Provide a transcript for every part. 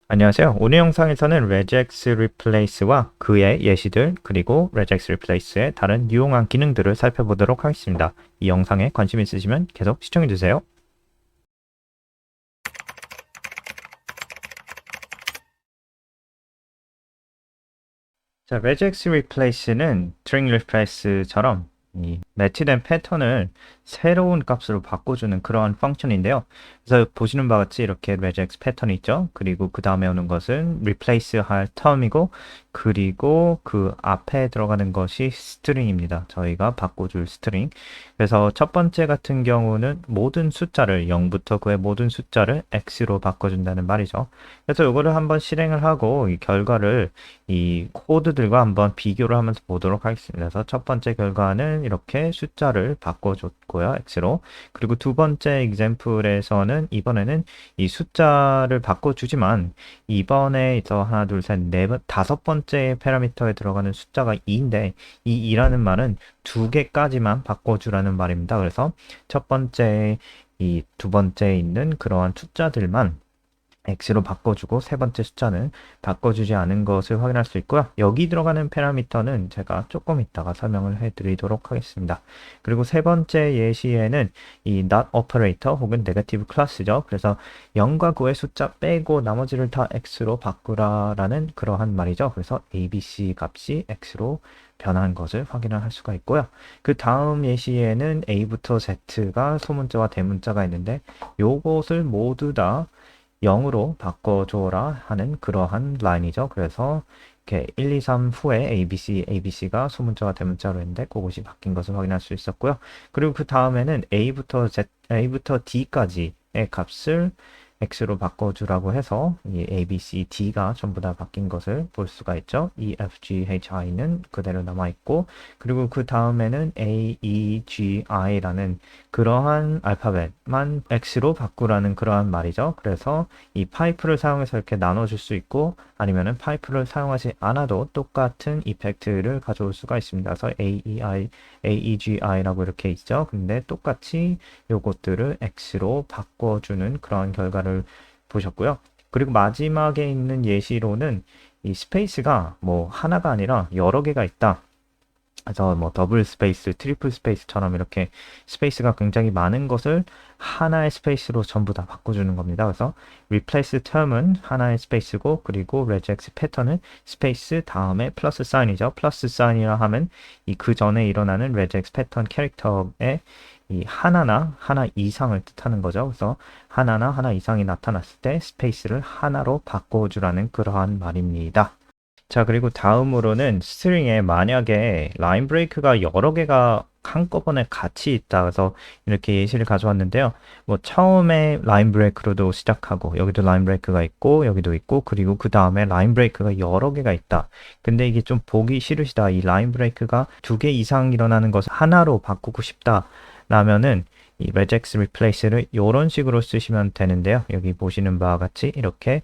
안녕하세요. 오늘 영상에서는 regex replace와 그의 예시들 그리고 regex replace의 다른 유용한 기능들을 살펴보도록 하겠습니다. 이 영상에 관심 있으시면 계속 시청해주세요. 자, regex replace는 string replace처럼 이 매치된 패턴을 새로운 값으로 바꿔주는 그러한 펑션인데요. 그래서 보시는 바와 같이 이렇게 regex 패턴이 있죠. 그리고 그 다음에 오는 것은 replace 할 term이고, 그리고 그 앞에 들어가는 것이 string입니다. 저희가 바꿔줄 string. 그래서 첫 번째 같은 경우는 모든 숫자를 0부터 그의 모든 숫자를 x로 바꿔준다는 말이죠. 그래서 이거를 한번 실행을 하고 이 결과를 이 코드들과 한번 비교를 하면서 보도록 하겠습니다. 그래서 첫 번째 결과는 이렇게 숫자를 바꿔줬고요. x로. 그리고 두 번째 example에서는 이번에는 이 숫자를 바꿔주지만 이번에 하나, 둘, 셋, 네, 다섯 번째 파라미터에 들어가는 숫자가 2인데 이 2라는 말은 두 개까지만 바꿔주라는 말입니다. 그래서 첫 번째, 이 두 번째에 있는 그러한 숫자들만 x로 바꿔주고 세 번째 숫자는 바꿔주지 않은 것을 확인할 수 있고요. 여기 들어가는 파라미터는 제가 조금 이따가 설명을 해드리도록 하겠습니다. 그리고 세 번째 예시에는 이 not operator 혹은 negative class죠. 그래서 0과 9의 숫자 빼고 나머지를 다 x로 바꾸라라는 그러한 말이죠. 그래서 abc 값이 x로 변한 것을 확인을 할 수가 있고요. 그 다음 예시에는 a부터 z가 소문자와 대문자가 있는데 요것을 모두 다 0으로 바꿔줘라 하는 그러한 라인이죠. 그래서 이렇게 1, 2, 3 후에 ABC가 소문자와 대문자로 했는데 그것이 바뀐 것을 확인할 수 있었고요. 그리고 그 다음에는 A부터 D까지의 값을 X로 바꿔주라고 해서 이 A, B, C, D가 전부 다 바뀐 것을 볼 수가 있죠. E, F, G, H, I는 그대로 남아있고, 그리고 그 다음에는 A, E, G, I라는 그러한 알파벳만 X로 바꾸라는 그러한 말이죠. 그래서 이 파이프를 사용해서 이렇게 나눠줄 수 있고, 아니면은 파이프를 사용하지 않아도 똑같은 이펙트를 가져올 수가 있습니다. 그래서 AEGI라고 이렇게 있죠. 근데 똑같이 요것들을 X로 바꿔주는 그런 결과를 보셨고요. 그리고 마지막에 있는 예시로는 이 스페이스가 뭐 하나가 아니라 여러 개가 있다. 그래서 뭐 더블 스페이스, 트리플 스페이스처럼 이렇게 스페이스가 굉장히 많은 것을 하나의 스페이스로 전부 다 바꿔주는 겁니다. 그래서 replace term은 하나의 스페이스고, 그리고 regex 패턴은 스페이스 다음에 플러스 사인이죠. 플러스 사인이라 하면 이 그 전에 일어나는 regex 패턴 캐릭터의 이 하나나 하나 이상을 뜻하는 거죠. 그래서 하나나 하나 이상이 나타났을 때 스페이스를 하나로 바꿔주라는 그러한 말입니다. 자, 그리고 다음으로는 스트링에 만약에 라인 브레이크가 여러 개가 한꺼번에 같이 있다. 그래서 이렇게 예시를 가져왔는데요. 뭐 처음에 라인 브레이크로도 시작하고 여기도 라인 브레이크가 있고 여기도 있고, 그리고 그 다음에 라인 브레이크가 여러 개가 있다. 근데 이게 좀 보기 싫으시다. 이 라인 브레이크가 두 개 이상 일어나는 것을 하나로 바꾸고 싶다. 라면은 이 regex replace를 이런 식으로 쓰시면 되는데요. 여기 보시는 바와 같이 이렇게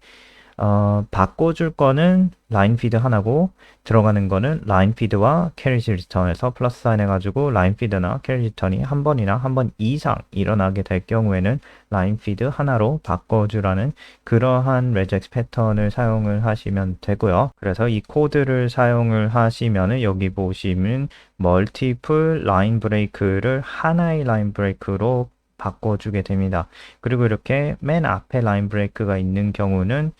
바꿔줄 거는 라인 피드 하나고 들어가는 거는 라인 피드와 캐리지 리턴에서 플러스 사인 해가지고 라인 피드나 캐리지 리턴이 한 번이나 한 번 이상 일어나게 될 경우에는 라인 피드 하나로 바꿔주라는 그러한 regex 패턴을 사용을 하시면 되고요. 그래서 이 코드를 사용을 하시면은 여기 보시면 멀티플 라인 브레이크를 하나의 라인 브레이크로 바꿔주게 됩니다. 그리고 이렇게 맨 앞에 라인 브레이크가 있는 경우는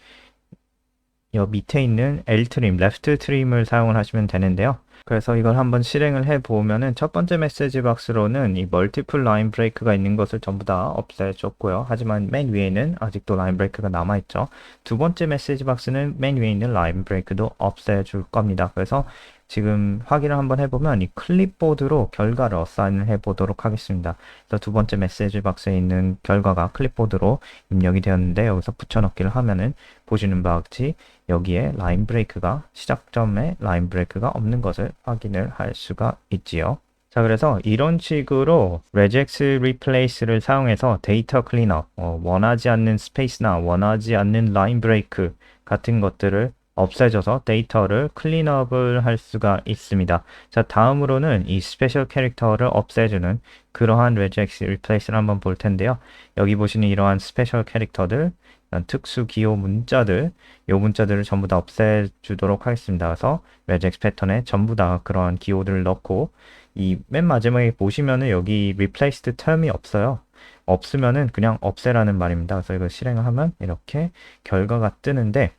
여 밑에 있는 L 트림, 레프트 트림을 사용을 하시면 되는데요. 그래서 이걸 한번 실행을 해 보면은 첫 번째 메시지 박스로는 이 멀티플 라인 브레이크가 있는 것을 전부 다 없애줬고요. 하지만 맨 위에는 아직도 라인 브레이크가 남아있죠. 두 번째 메시지 박스는 맨 위에 있는 라인 브레이크도 없애줄 겁니다. 그래서 지금 확인을 한번 해보면 이 클립보드로 결과를 어사인을 해보도록 하겠습니다. 그래서 두 번째 메시지 박스에 있는 결과가 클립보드로 입력이 되었는데 여기서 붙여넣기를 하면은 보시는 바와 같이 여기에 라인 브레이크가 시작점에 라인 브레이크가 없는 것을 확인을 할 수가 있지요. 자, 그래서 이런 식으로 regex replace를 사용해서 데이터 클린업, 원하지 않는 스페이스나 원하지 않는 라인 브레이크 같은 것들을 없애줘서 데이터를 클린업을 할 수가 있습니다. 자, 다음으로는 이 스페셜 캐릭터를 없애주는 그러한 regex replace를 한번 볼 텐데요. 여기 보시는 이러한 스페셜 캐릭터들, 이런 특수 기호 문자들, 요 문자들을 전부 다 없애주도록 하겠습니다. 그래서 regex 패턴에 전부 다 그러한 기호들을 넣고 이 맨 마지막에 보시면은 여기 replaced term이 없어요. 없으면은 그냥 없애라는 말입니다. 그래서 이거 실행을 하면 이렇게 결과가 뜨는데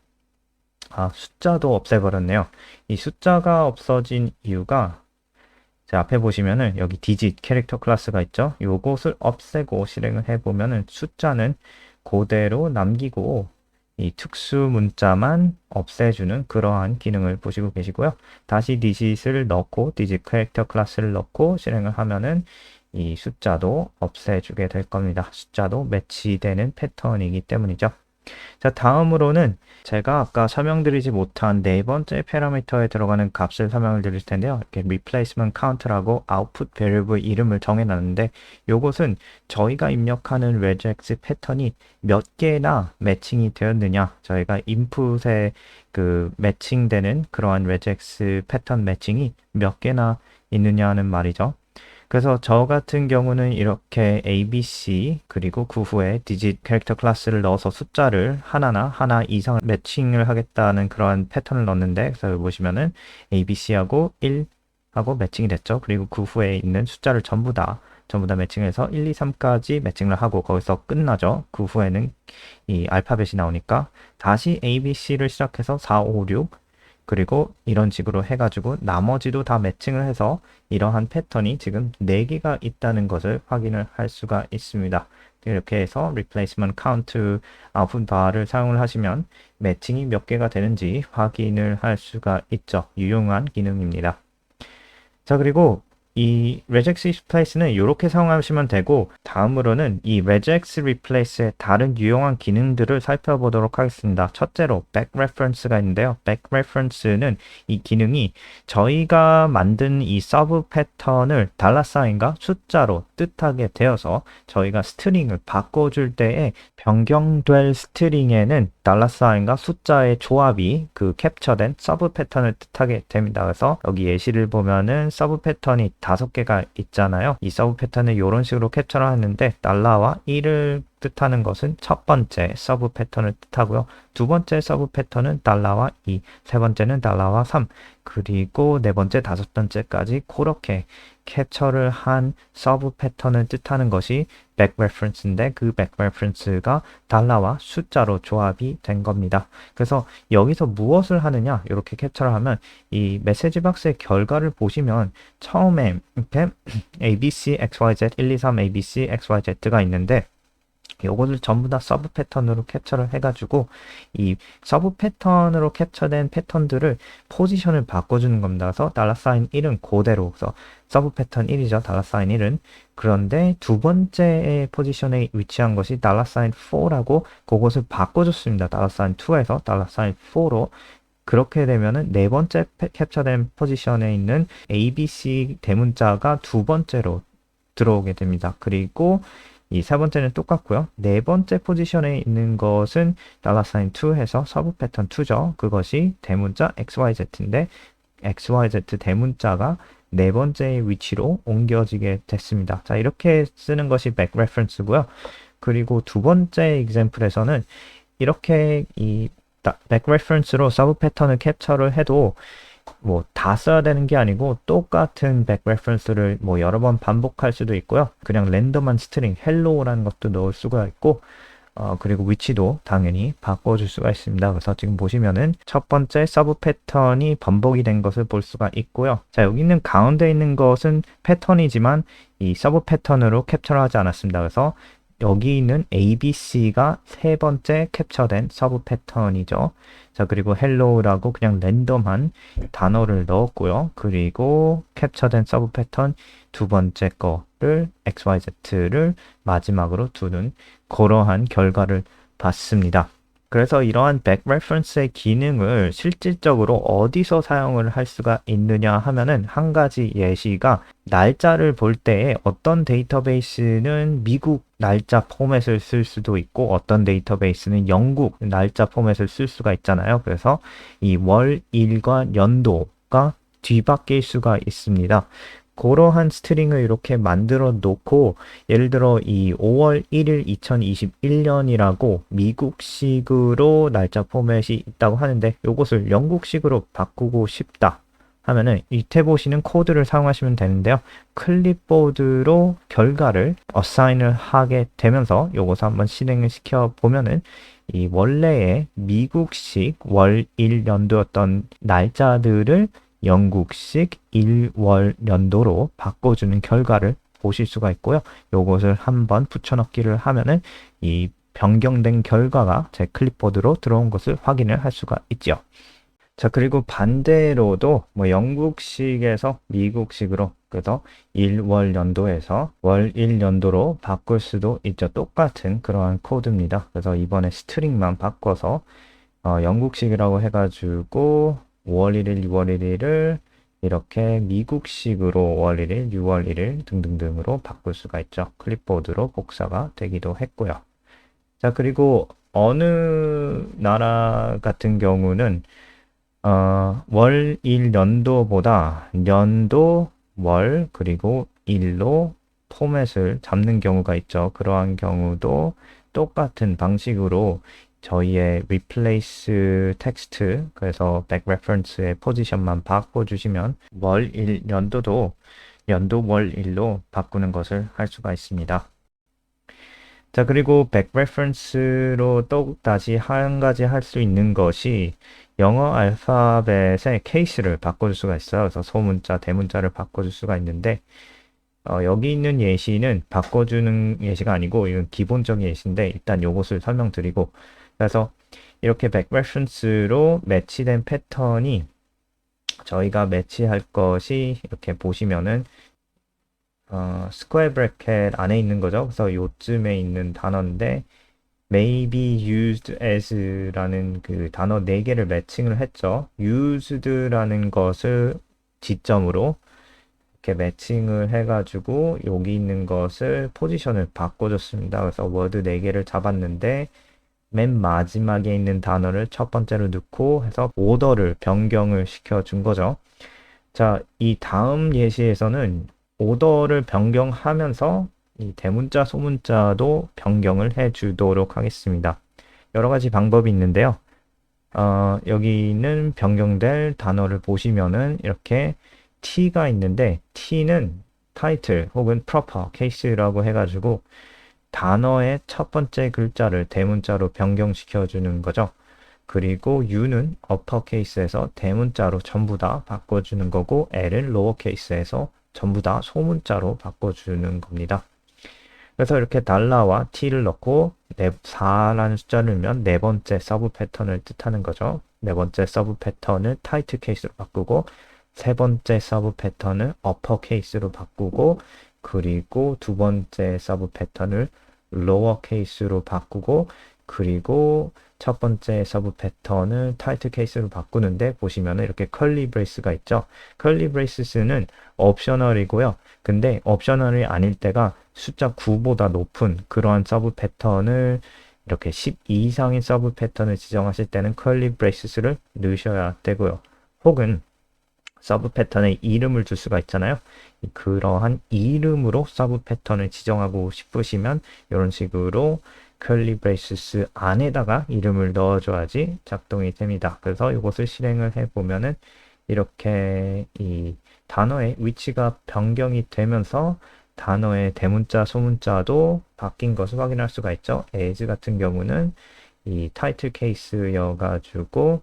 숫자도 없애버렸네요. 이 숫자가 없어진 이유가 자, 앞에 보시면은 여기 digit 캐릭터 클래스가 있죠. 요것을 없애고 실행을 해보면은 숫자는 그대로 남기고 이 특수 문자만 없애주는 그러한 기능을 보시고 계시고요. 다시 digit을 넣고 digit 캐릭터 클래스를 넣고 실행을 하면은 이 숫자도 없애주게 될 겁니다. 숫자도 매치되는 패턴이기 때문이죠. 자, 다음으로는 제가 아까 설명드리지 못한 네 번째 파라미터에 들어가는 값을 설명을 드릴 텐데요. 이렇게 replacement count라고 output variable 이름을 정해놨는데 요것은 저희가 입력하는 regex 패턴이 몇 개나 매칭이 되었느냐, 저희가 인풋에 그 매칭되는 그러한 regex 패턴 매칭이 몇 개나 있느냐는 말이죠. 그래서 저 같은 경우는 이렇게 ABC 그리고 그 후에 digit 캐릭터 클래스를 넣어서 숫자를 하나 이상을 매칭을 하겠다는 그런 패턴을 넣었는데, 그래서 여기 보시면은 ABC하고 1하고 매칭이 됐죠. 그리고 그 후에 있는 숫자를 전부 다 매칭해서 1, 2, 3까지 매칭을 하고 거기서 끝나죠. 그 후에는 이 알파벳이 나오니까 다시 ABC를 시작해서 4, 5, 6 그리고 이런 식으로 해가지고 나머지도 다 매칭을 해서 이러한 패턴이 지금 4개가 있다는 것을 확인을 할 수가 있습니다. 이렇게 해서 replacement count output bar를 사용을 하시면 매칭이 몇 개가 되는지 확인을 할 수가 있죠. 유용한 기능입니다. 자, 그리고 이 regex replace는 이렇게 사용하시면 되고, 다음으로는 이 regex replace의 다른 유용한 기능들을 살펴보도록 하겠습니다. 첫째로 back reference가 있는데요. back reference는 이 기능이 저희가 만든 이 서브 패턴을 $과 숫자로 뜻하게 되어서 저희가 스트링을 바꿔줄 때에 변경될 스트링에는 $과 숫자의 조합이 그 캡처된 서브 패턴을 뜻하게 됩니다. 그래서 여기 예시를 보면은 서브 패턴이 5개가 있잖아요. 이 서브 패턴을 이런 식으로 캡처를 하는데 $와 1을 뜻하는 것은 첫 번째 서브 패턴을 뜻하고요. 두 번째 서브 패턴은 $와 2, 세 번째는 $와 3, 그리고 네 번째, 다섯 번째까지 그렇게 캡처를 한 서브 패턴을 뜻하는 것이 back reference인데, 그 back reference가 $와 숫자로 조합이 된 겁니다. 그래서 여기서 무엇을 하느냐, 이렇게 캡처를 하면 이 메시지 박스의 결과를 보시면 처음에 이렇게 ABC, XYZ, 1, 2, 3, ABC, XYZ가 있는데 요것을 전부 다 서브 패턴으로 capture를 해가지고 이 서브 패턴으로 캡처된 패턴들을 포지션을 바꿔주는 겁니다. 그래서 $1은 그대로, 그래서 서브 패턴 1이죠. $1은. 그런데 두 번째 포지션에 위치한 것이 $4라고 그것을 바꿔줬습니다. $2에서 $4로. 그렇게 되면은 네 번째 캡처된 포지션에 있는 ABC 대문자가 두 번째로 들어오게 됩니다. 그리고 이 세 번째는 똑같고요. 네 번째 포지션에 있는 것은 $2 해서 서브 패턴 2죠. 그것이 대문자 XYZ인데 XYZ 대문자가 네 번째 위치로 옮겨지게 됐습니다. 자, 이렇게 쓰는 것이 back reference고요. 그리고 두 번째 example에서는 이렇게 이 back reference로 서브 패턴을 캡처를 해도 뭐 다 써야 되는 게 아니고 똑같은 back reference를 뭐 여러 번 반복할 수도 있고요. 그냥 랜덤한 스트링 hello라는 것도 넣을 수가 있고, 그리고 위치도 당연히 바꿔줄 수가 있습니다. 그래서 지금 보시면은 첫 번째 서브 패턴이 번복이 된 것을 볼 수가 있고요. 자, 여기 있는 가운데 있는 것은 패턴이지만 이 서브 패턴으로 캡처를 하지 않았습니다. 그래서 여기 있는 ABC가 세 번째 캡처된 서브 패턴이죠. 자, 그리고 hello라고 그냥 랜덤한 단어를 넣었고요. 그리고 캡처된 서브 패턴 두 번째 거를 XYZ를 마지막으로 두는 그러한 결과를 봤습니다. 그래서 이러한 back reference의 기능을 실질적으로 어디서 사용을 할 수가 있느냐 하면은 한 가지 예시가, 날짜를 볼 때에 어떤 데이터베이스는 미국 날짜 포맷을 쓸 수도 있고 어떤 데이터베이스는 영국 날짜 포맷을 쓸 수가 있잖아요. 그래서 이 월, 일과 연도가 뒤바뀔 수가 있습니다. 그러한 스트링을 이렇게 만들어 놓고 예를 들어 이 5월 1일 2021년이라고 미국식으로 날짜 포맷이 있다고 하는데 요것을 영국식으로 바꾸고 싶다 하면은 이태 보시는 코드를 사용하시면 되는데요. 클립보드로 결과를 어사인을 하게 되면서 요것을 한번 실행을 시켜 보면은 이 원래의 미국식 월 1년도였던 날짜들을 영국식 1월 연도로 바꿔주는 결과를 보실 수가 있고요. 요것을 한번 붙여넣기를 하면은 이 변경된 결과가 제 클립보드로 들어온 것을 확인을 할 수가 있죠. 자, 그리고 반대로도 뭐 영국식에서 미국식으로 그래서 1월 연도에서 월 1연도로 바꿀 수도 있죠. 똑같은 그러한 코드입니다. 그래서 이번에 스트링만 바꿔서 영국식이라고 해가지고 5월 1일, 6월 1일을 이렇게 미국식으로 5월 1일, 6월 1일 등등등으로 바꿀 수가 있죠. 클립보드로 복사가 되기도 했고요. 자, 그리고 어느 나라 같은 경우는 월 1연도보다 연도, 월, 그리고 일로 포맷을 잡는 경우가 있죠. 그러한 경우도 똑같은 방식으로 저희의 replace text, 그래서 back reference의 포지션만 바꿔주시면 월 1, 연도도 연도 월 1로 바꾸는 것을 할 수가 있습니다. 자, 그리고 back reference로 또 다시 한 가지 할 수 있는 것이 영어 알파벳의 케이스를 바꿔줄 수가 있어요. 그래서 소문자, 대문자를 바꿔줄 수가 있는데 여기 있는 예시는 바꿔주는 예시가 아니고 이건 기본적인 예시인데 일단 요것을 설명드리고 그래서 이렇게 back reference로 매치된 패턴이 저희가 매치할 것이 이렇게 보시면은 스퀘어 브래켓 안에 있는 거죠. 그래서 요쯤에 있는 단어인데 may be used as라는 그 단어 4개를 매칭을 했죠. used라는 것을 지점으로 이렇게 매칭을 해가지고 여기 있는 것을 포지션을 바꿔줬습니다. 그래서 워드 4개를 잡았는데 맨 마지막에 있는 단어를 첫 번째로 넣고 해서 오더를 변경을 시켜준 거죠. 자, 이 다음 예시에서는 오더를 변경하면서 이 대문자, 소문자도 변경을 해주도록 하겠습니다. 여러 가지 방법이 있는데요. 여기는 변경될 단어를 보시면은 이렇게 T가 있는데 T는 타이틀 혹은 proper case라고 해가지고 단어의 첫 번째 글자를 대문자로 변경시켜주는 거죠. 그리고 U는 uppercase에서 대문자로 전부 다 바꿔주는 거고 L은 lowercase에서 전부 다 소문자로 바꿔주는 겁니다. 그래서 이렇게 달러와 t를 넣고 4라는 숫자를 넣으면 네 번째 서브 패턴을 뜻하는 거죠. 네 번째 서브 패턴을 타이틀 케이스로 바꾸고 세 번째 서브 패턴을 어퍼 케이스로 바꾸고 그리고 두 번째 서브 패턴을 로어 케이스로 바꾸고 그리고 첫 번째 서브 패턴을 타이틀 케이스로 바꾸는데 보시면 이렇게 컬리 브레이스가 있죠. 컬리 브레이스는 옵셔널이고요. 근데 옵셔널이 아닐 때가 숫자 9보다 높은 그러한 서브 패턴을 이렇게 12 이상의 서브 패턴을 지정하실 때는 컬리 브레이스를 넣으셔야 되고요. 혹은 서브 패턴에 이름을 줄 수가 있잖아요. 그러한 이름으로 서브 패턴을 지정하고 싶으시면 이런 식으로 컬리 브레이스 안에다가 이름을 넣어줘야지 작동이 됩니다. 그래서 이것을 실행을 해보면은 이렇게 이 단어의 위치가 변경이 되면서 단어의 대문자, 소문자도 바뀐 것을 확인할 수가 있죠. as 같은 경우는 이 타이틀 케이스여가지고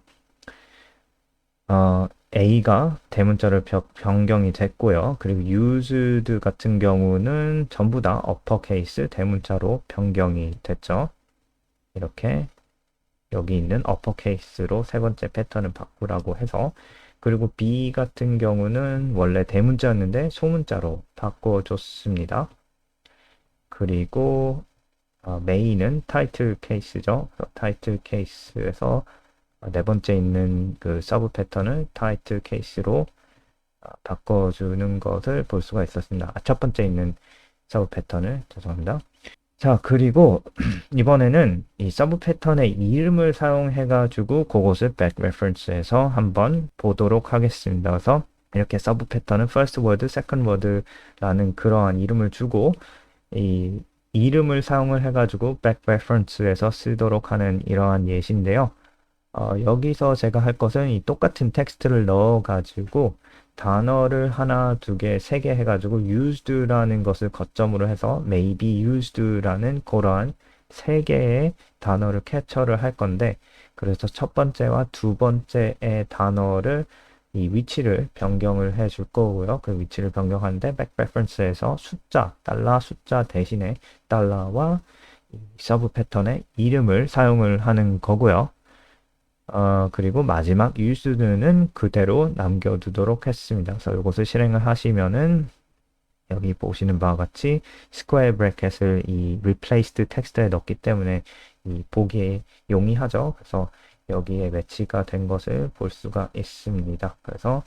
A가 대문자로 변경이 됐고요. 그리고 used 같은 경우는 전부 다 uppercase 대문자로 변경이 됐죠. 이렇게 여기 있는 uppercase로 세 번째 패턴을 바꾸라고 해서 그리고 B 같은 경우는 원래 대문자였는데 소문자로 바꿔줬습니다. 그리고 may는 타이틀 케이스죠. 타이틀 케이스에서 네 번째 있는 그 서브 패턴을 타이틀 케이스로 바꿔주는 것을 볼 수가 있었습니다. 첫 번째 있는 서브 패턴을 죄송합니다. 자, 그리고 이번에는 이 서브 패턴의 이름을 사용해 가지고 그것을 back reference에서 한번 보도록 하겠습니다. 그래서 이렇게 서브 패턴은 first word, second word라는 그러한 이름을 주고 이 이름을 사용을 해가지고 back reference에서 쓰도록 하는 이러한 예시인데요. 여기서 제가 할 것은 이 똑같은 텍스트를 넣어가지고 단어를 하나, 두 개, 세 개 해가지고 used라는 것을 거점으로 해서 may be used라는 그러한 세 개의 단어를 캡처를 할 건데, 그래서 첫 번째와 두 번째의 단어를 이 위치를 변경을 해 줄 거고요. 그 위치를 변경하는데 back reference에서 숫자, 달러 숫자 대신에 달러와 서브 패턴의 이름을 사용을 하는 거고요. 그리고 마지막 used는 그대로 남겨두도록 했습니다. 그래서 이것을 실행을 하시면은 여기 보시는 바와 같이 스퀘어 브래켓을 이 replaced 텍스트에 넣기 때문에 이 보기에 용이하죠. 그래서 여기에 매치가 된 것을 볼 수가 있습니다. 그래서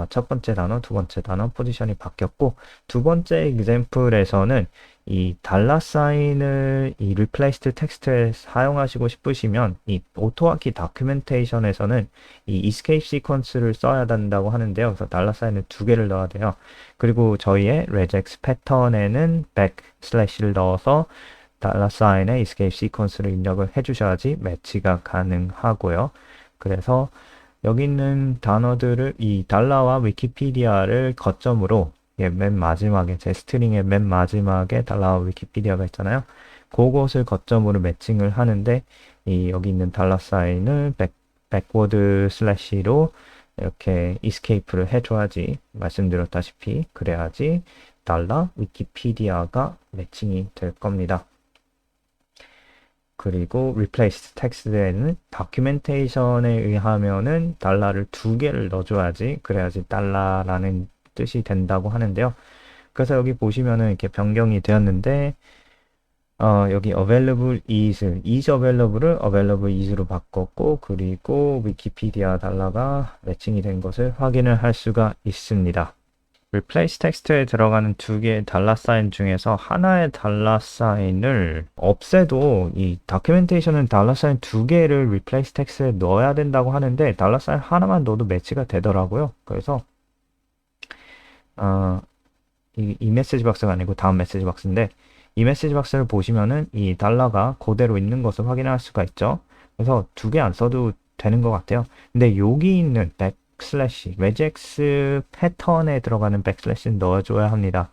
첫 번째 단어, 두 번째 단어 포지션이 바뀌었고, 두 번째 example에서는 이 달러 사인을 이 replaced 텍스트에 사용하시고 싶으시면 이 오토와키 다큐멘테이션에서는 이 escape sequence를 써야 된다고 하는데요. 그래서 달러 사인을 두 개를 넣어야 돼요. 그리고 저희의 regex 패턴에는 백슬래시를 넣어서 달러 사인의 escape sequence를 입력을 해주셔야지 매치가 가능하고요. 그래서 여기 있는 단어들을 이 달러와 위키피디아를 거점으로 맨 마지막에 제 스트링의 맨 마지막에 달러와 위키피디아가 있잖아요. 그것을 거점으로 매칭을 하는데 여기 있는 달러 사인을 백워드 슬래시로 이렇게 escape를 해줘야지, 말씀드렸다시피 그래야지 달러 위키피디아가 매칭이 될 겁니다. 그리고 replace 텍스트에는 다큐멘테이션에 의하면은 달러를 두 개를 넣어줘야지, 그래야지 달러라는 뜻이 된다고 하는데요. 그래서 여기 보시면은 이렇게 변경이 되었는데, 여기 available is available을 available is로 바꿨고, 그리고 위키피디아 달러가 매칭이 된 것을 확인을 할 수가 있습니다. replace 텍스트에 들어가는 두 개의 달러 사인 중에서 하나의 달러 사인을 없애도 이 다큐멘테이션은 달러 사인 두 개를 replace 텍스트에 넣어야 된다고 하는데 달러 사인 하나만 넣어도 매치가 되더라고요. 그래서 이 메시지 박스가 아니고 다음 메시지 박스인데, 이 메시지 박스를 보시면은 이 달러가 그대로 있는 것을 확인할 수가 있죠. 그래서 두 개 안 써도 되는 것 같아요. 근데 여기 있는 백슬래시, regex 패턴에 들어가는 백슬래시는 넣어줘야 합니다.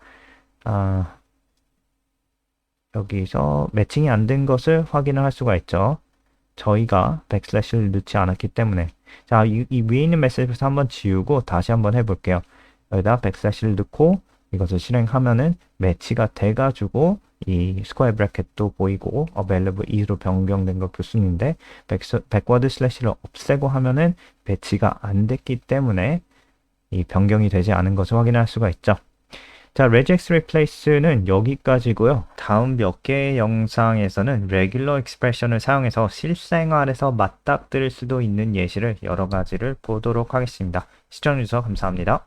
여기서 매칭이 안 된 것을 확인을 할 수가 있죠. 저희가 백슬래시를 넣지 않았기 때문에. 자, 이 위에 있는 메시지에서 한번 지우고 다시 한번 해볼게요. 여기다 백슬래시를 넣고 이것을 실행하면은 매치가 돼가지고 이 스퀘어 브래켓도 보이고 available is로 변경된 거 볼 수 있는데, 백워드 슬래시를 없애고 하면은 배치가 안 됐기 때문에 이 변경이 되지 않은 것을 확인할 수가 있죠. 자, regex replace는 여기까지고요. 다음 몇 개의 영상에서는 regular expression을 사용해서 실생활에서 맞닥뜨릴 수도 있는 예시를 여러 가지를 보도록 하겠습니다. 시청해주셔서 감사합니다.